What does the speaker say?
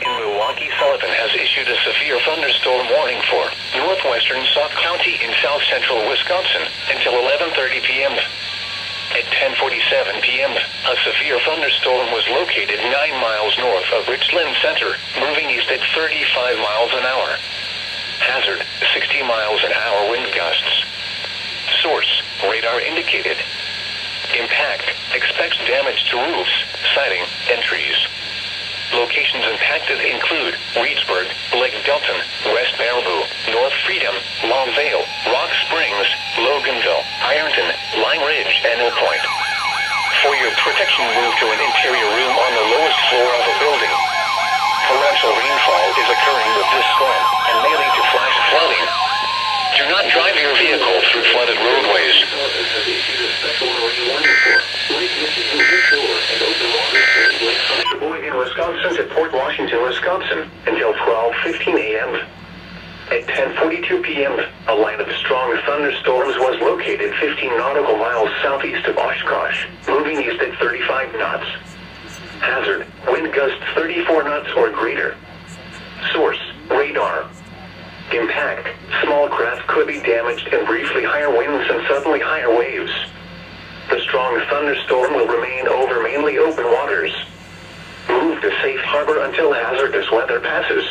In Milwaukee, Sullivan has issued a severe thunderstorm warning for northwestern Sauk County in south-central Wisconsin until 11:30 p.m. At 10:47 p.m., a severe thunderstorm was located 9 miles north of Richland Center, moving east at 35 miles an hour. Hazard, 60 miles an hour wind gusts. Source, radar indicated. Impact, expects damage to roofs, siding, and trees. Locations impacted include Reedsburg, Lake Delton, West Baraboo, North Freedom, Long Vale, Rock Springs, Loganville, Ironton, Lime Ridge, and Oak Point. For your protection, move to an interior room on the lowest floor of a building. Torrential rainfall is occurring with this storm and may lead to flash flooding. Do not drive your vehicle through flooded roadways. Sheboygan, Wisconsin to Port Washington, Wisconsin until 12:15 a.m. At 10:42 p.m., a line of strong thunderstorms was located 15 nautical miles southeast of Oshkosh, moving east at 35 knots. Hazard, wind gusts 34 knots or greater. Source, radar. Impact, small craft could be damaged and briefly higher winds and suddenly higher waves. The strong thunderstorm will remain over mainly open waters. Move to safe harbor until hazardous weather passes.